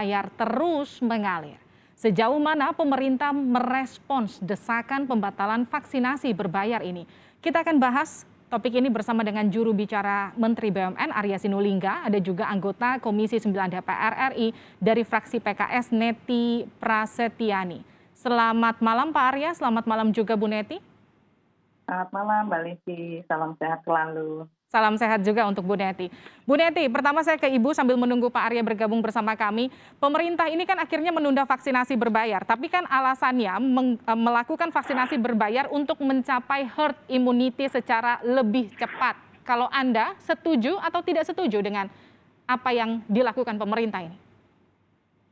Bayar terus mengalir. Sejauh mana pemerintah merespons desakan pembatalan vaksinasi berbayar ini? Kita akan bahas topik ini bersama dengan juru bicara Menteri BUMN Arya Sinulinga, ada juga anggota Komisi 9 DPR RI dari fraksi PKS Neti Prasetyani. Selamat malam Pak Arya, selamat malam juga Bu Neti. Selamat malam Mbak Livi, salam sehat selalu. Salam sehat juga untuk Bu Neti. Bu Neti, pertama saya ke Ibu sambil menunggu Pak Arya bergabung bersama kami. Pemerintah ini kan akhirnya menunda vaksinasi berbayar, tapi kan alasannya melakukan vaksinasi berbayar untuk mencapai herd immunity secara lebih cepat. Kalau Anda setuju atau tidak setuju dengan apa yang dilakukan pemerintah ini?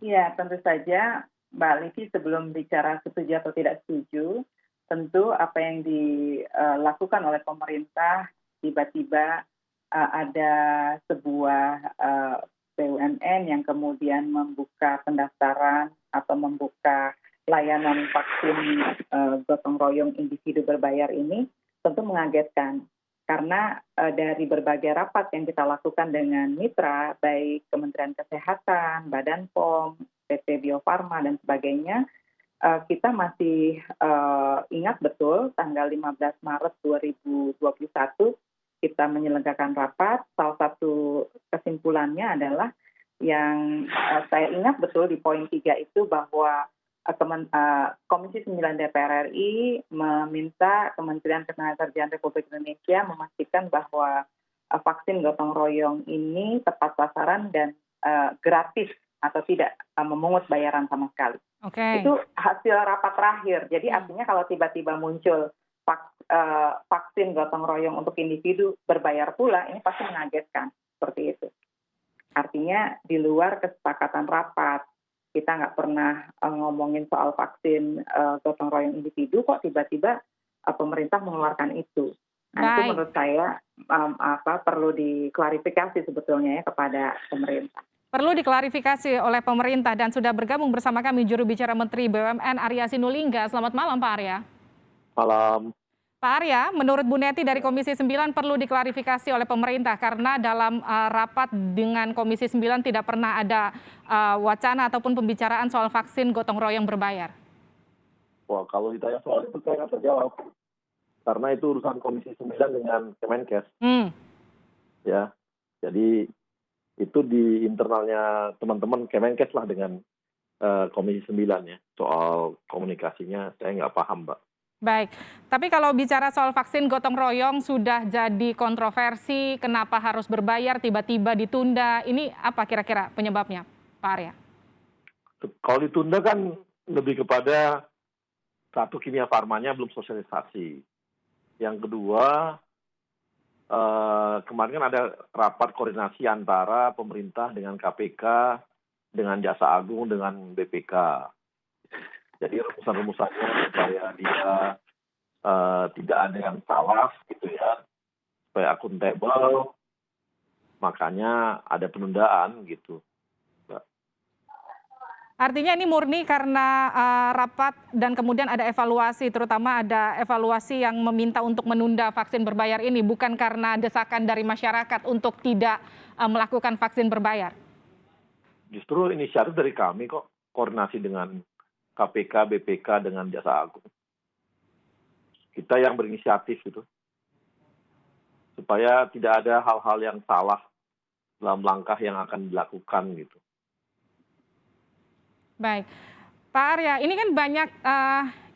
Ya, tentu saja Mbak Livi sebelum bicara setuju atau tidak setuju, tentu apa yang dilakukan oleh pemerintah tiba-tiba ada sebuah BUMN yang kemudian membuka pendaftaran atau membuka layanan vaksin gotong royong individu berbayar ini tentu mengagetkan. Karena dari berbagai rapat yang kita lakukan dengan mitra, baik Kementerian Kesehatan, Badan POM, PT Bio Farma, dan sebagainya, kita masih ingat betul tanggal 15 Maret 2021 kita menyelenggarakan rapat. Salah satu kesimpulannya adalah yang saya ingat betul di poin 3 itu bahwa Komisi 9 DPR RI meminta Kementerian Ketenagakerjaan Republik Indonesia memastikan bahwa vaksin gotong royong ini tepat sasaran dan gratis atau tidak memungut bayaran sama sekali. Oke. Itu hasil rapat terakhir. Jadi artinya kalau tiba-tiba muncul vaksin gotong royong untuk individu berbayar pula, ini pasti mengagetkan seperti itu. Artinya di luar kesepakatan rapat, kita nggak pernah ngomongin soal vaksin gotong royong individu, kok tiba-tiba pemerintah mengeluarkan itu. Nah, itu menurut saya perlu diklarifikasi sebetulnya ya kepada pemerintah. Perlu diklarifikasi oleh pemerintah dan sudah bergabung bersama kami juru bicara Menteri BUMN Arya Sinulinga. Selamat malam Pak Arya. Malam. Pak Arya, menurut Bu Neti dari Komisi 9 perlu diklarifikasi oleh pemerintah karena dalam rapat dengan Komisi 9 tidak pernah ada wacana ataupun pembicaraan soal vaksin gotong royong berbayar. Wah, kalau ditanya soal itu saya nggak terjawab. Karena itu urusan Komisi 9 dengan Kemenkes. Ya, jadi itu di internalnya teman-teman Kemenkes lah dengan Komisi 9 ya. Soal komunikasinya saya nggak paham, Mbak. Baik, tapi kalau bicara soal vaksin gotong royong sudah jadi kontroversi, kenapa harus berbayar, tiba-tiba ditunda, ini apa kira-kira penyebabnya, Pak Arya? Kalau ditunda kan lebih kepada satu, kimia farmanya belum sosialisasi. Yang kedua, kemarin kan ada rapat koordinasi antara pemerintah dengan KPK, dengan Jaksa Agung, dengan BPK. Jadi rumusan-rumusannya supaya dia tidak ada yang salah gitu ya, supaya akuntabel, makanya ada penundaan gitu. Artinya ini murni karena rapat dan kemudian ada evaluasi, terutama ada evaluasi yang meminta untuk menunda vaksin berbayar ini, bukan karena desakan dari masyarakat untuk tidak melakukan vaksin berbayar. Justru inisiatif dari kami kok, koordinasi dengan KPK, BPK, dengan Jaksa Agung. Kita yang berinisiatif gitu. Supaya tidak ada hal-hal yang salah dalam langkah yang akan dilakukan gitu. Baik, Pak Arya, ini kan banyak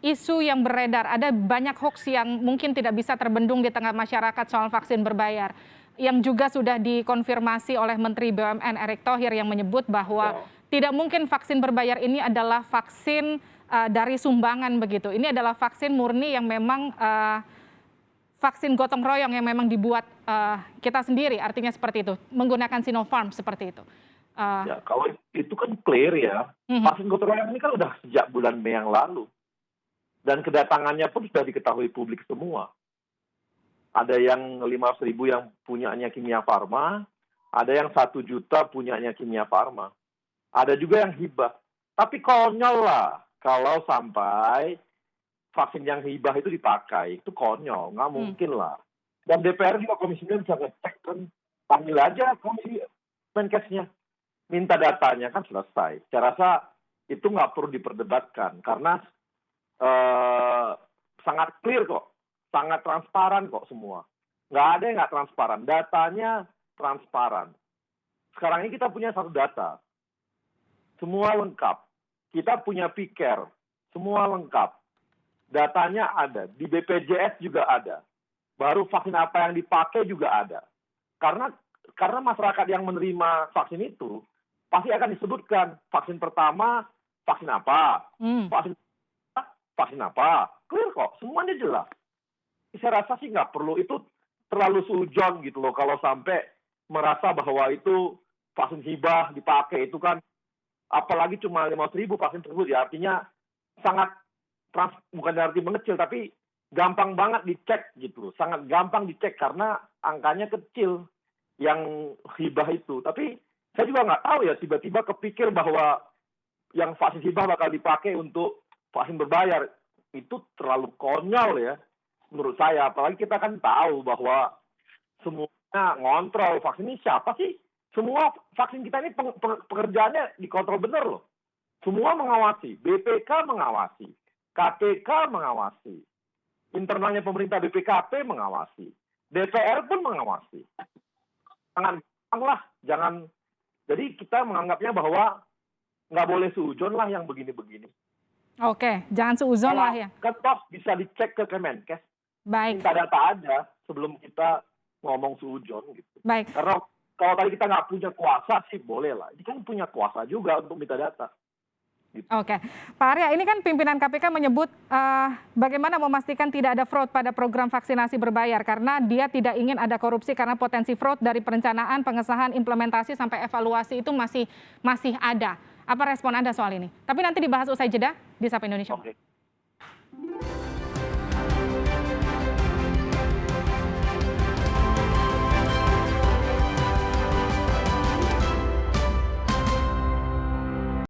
isu yang beredar, ada banyak hoax yang mungkin tidak bisa terbendung di tengah masyarakat soal vaksin berbayar. Yang juga sudah dikonfirmasi oleh Menteri BUMN Erick Thohir yang menyebut bahwa tidak mungkin vaksin berbayar ini adalah vaksin dari sumbangan begitu. Ini adalah vaksin murni yang memang vaksin gotong royong yang memang dibuat kita sendiri, artinya seperti itu, menggunakan Sinopharm seperti itu. Ya, kalau itu kan clear ya. Vaksin gotong royong ini kan udah sejak bulan Mei yang lalu. Dan kedatangannya pun sudah diketahui publik semua. Ada yang 500.000 yang punyanya Kimia Farma, ada yang 1 juta punyanya Kimia Farma. Ada juga yang hibah. Tapi konyol lah kalau sampai vaksin yang hibah itu dipakai. Itu konyol, nggak mungkin lah. Dan DPR juga Komisi 9 bisa ngecek kan. Panggil aja Komisi Menkesnya. minta datanya kan selesai. Saya rasa itu nggak perlu diperdebatkan karena sangat clear kok, sangat transparan kok semua. Nggak ada yang nggak transparan, datanya transparan. Sekarang ini kita punya satu data, semua lengkap. Kita punya piker, semua lengkap. Datanya ada, di BPJS juga ada. Baru vaksin apa yang dipakai juga ada. Karena masyarakat yang menerima vaksin itu pasti akan disebutkan vaksin pertama vaksin apa, vaksin apa, clear kok, semuanya jelas. Saya rasa sih nggak perlu, itu terlalu sujon gitu loh kalau sampai merasa bahwa itu vaksin hibah dipakai, itu kan apalagi cuma 500.000 vaksin tersebut ya, artinya sangat bukan arti mengecil tapi gampang banget dicek gitu, sangat gampang dicek karena angkanya kecil yang hibah itu. Tapi saya juga nggak tahu ya, tiba-tiba kepikir bahwa yang vaksin hibah bakal dipakai untuk vaksin berbayar. Itu terlalu konyol ya menurut saya. Apalagi kita kan tahu bahwa semuanya ngontrol vaksin ini siapa sih? Semua vaksin kita ini pekerjaannya dikontrol benar loh. Semua mengawasi, BPK mengawasi, KPK mengawasi, internalnya pemerintah BPKP mengawasi, DPR pun mengawasi. Jangan. Jadi kita menganggapnya bahwa nggak boleh suujon lah yang begini-begini. Oke, jangan suuzon lah ya. Kan toh bisa dicek ke Kemenkes. Baik. Minta data aja sebelum kita ngomong suujon gitu. Baik. Karena kalau tadi kita nggak punya kuasa sih boleh lah. Ini kan punya kuasa juga untuk minta data. Gitu. Oke, Pak Arya, ini kan pimpinan KPK menyebut bagaimana memastikan tidak ada fraud pada program vaksinasi berbayar karena dia tidak ingin ada korupsi karena potensi fraud dari perencanaan, pengesahan, implementasi sampai evaluasi itu masih ada. Apa respon Anda soal ini? Tapi nanti dibahas usai jeda di Sapa Indonesia. Oke.